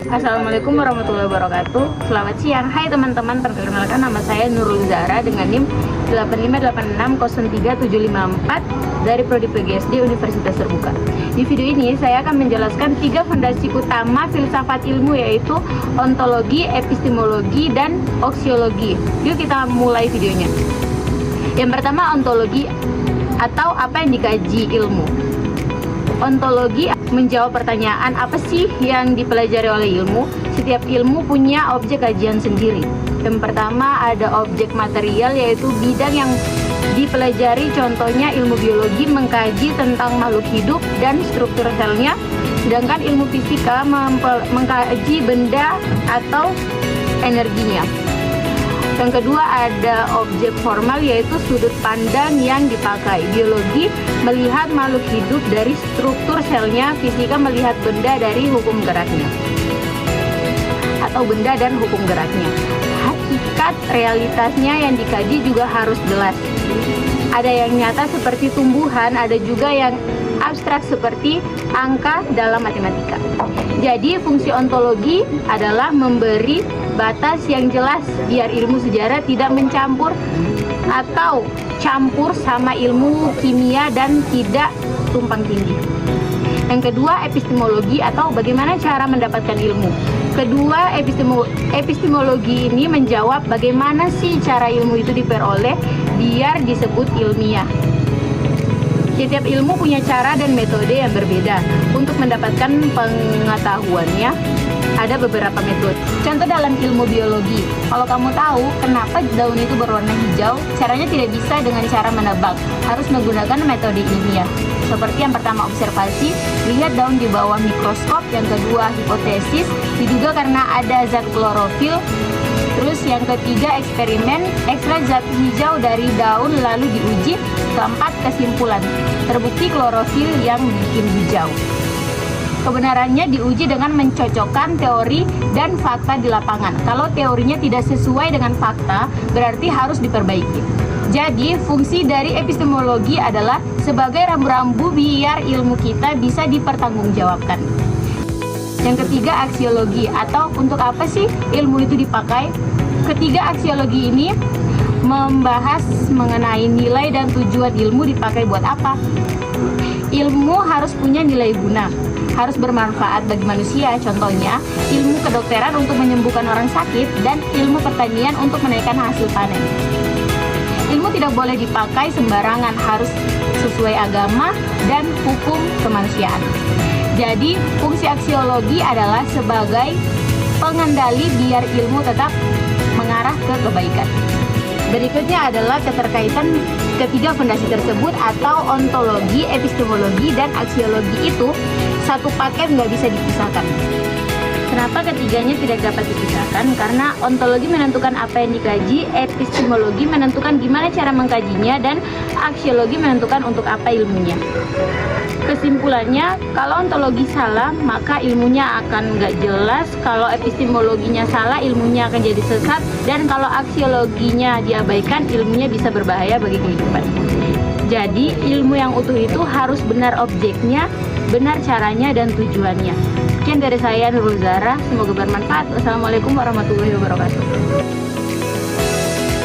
Assalamualaikum warahmatullahi wabarakatuh. Selamat siang. Hai teman-teman, perkenalkan nama saya Nurul Zara dengan NIM 858603754 dari Prodi PGSD Universitas Terbuka. Di video ini saya akan menjelaskan 3 fondasi utama filsafat ilmu, yaitu ontologi, epistemologi, dan aksiologi. Yuk kita mulai videonya. Yang pertama, ontologi atau apa yang dikaji ilmu. Ontologi menjawab pertanyaan apa sih yang dipelajari oleh ilmu. Setiap ilmu punya objek kajian sendiri. Yang pertama ada objek material, yaitu bidang yang dipelajari. Contohnya ilmu biologi mengkaji tentang makhluk hidup dan struktur selnya, sedangkan ilmu fisika mengkaji benda atau energinya. Yang kedua ada objek formal, yaitu sudut pandang yang dipakai. Biologi melihat makhluk hidup dari struktur selnya, fisika melihat benda dari hukum geraknya atau benda dan hukum geraknya. Hakikat realitasnya yang dikaji juga harus jelas. Ada yang nyata seperti tumbuhan, ada juga yang abstrak seperti angka dalam matematika. Jadi fungsi ontologi adalah memberi batas yang jelas biar ilmu sejarah tidak mencampur atau campur sama ilmu kimia dan tidak tumpang tindih. Yang kedua, epistemologi atau bagaimana cara mendapatkan ilmu. Kedua, epistemologi ini menjawab bagaimana sih cara ilmu itu diperoleh biar disebut ilmiah. Setiap ilmu punya cara dan metode yang berbeda untuk mendapatkan pengetahuannya. Ada beberapa metode. Contoh dalam ilmu biologi, kalau kamu tahu kenapa daun itu berwarna hijau, caranya tidak bisa dengan cara menebak, harus menggunakan metode ilmiah. Seperti yang pertama, observasi, lihat daun di bawah mikroskop. Yang kedua, hipotesis, diduga karena ada zat klorofil. Terus yang ketiga, eksperimen, ekstrak zat hijau dari daun lalu diuji. Keempat, kesimpulan, terbukti klorofil yang bikin hijau. Kebenarannya diuji dengan mencocokkan teori dan fakta di lapangan. Kalau teorinya tidak sesuai dengan fakta, berarti harus diperbaiki. Jadi, fungsi dari epistemologi adalah sebagai rambu-rambu biar ilmu kita bisa dipertanggungjawabkan. Yang ketiga, aksiologi atau untuk apa sih ilmu itu dipakai. Ketiga, aksiologi ini membahas mengenai nilai dan tujuan ilmu dipakai buat apa. Ilmu harus punya nilai guna, harus bermanfaat bagi manusia. Contohnya, ilmu kedokteran untuk menyembuhkan orang sakit dan ilmu pertanian untuk menaikkan hasil panen. Ilmu tidak boleh dipakai sembarangan, harus sesuai agama dan hukum kemanusiaan. Jadi, fungsi aksiologi adalah sebagai pengendali biar ilmu tetap mengarah ke kebaikan. Berikutnya adalah keterkaitan ketiga fondasi tersebut atau ontologi, epistemologi, dan aksiologi itu satu paket, nggak bisa dipisahkan. Kenapa ketiganya tidak dapat dipisahkan? Karena ontologi menentukan apa yang dikaji, epistemologi menentukan gimana cara mengkajinya, dan aksiologi menentukan untuk apa ilmunya. Kesimpulannya, kalau ontologi salah, maka ilmunya akan nggak jelas. Kalau epistemologinya salah, ilmunya akan jadi sesat. Dan kalau aksiologinya diabaikan, ilmunya bisa berbahaya bagi kehidupan. Jadi, ilmu yang utuh itu harus benar objeknya, benar caranya, dan tujuannya. Sekian dari saya, Nurul Zara. Semoga bermanfaat. Wassalamualaikum warahmatullahi wabarakatuh.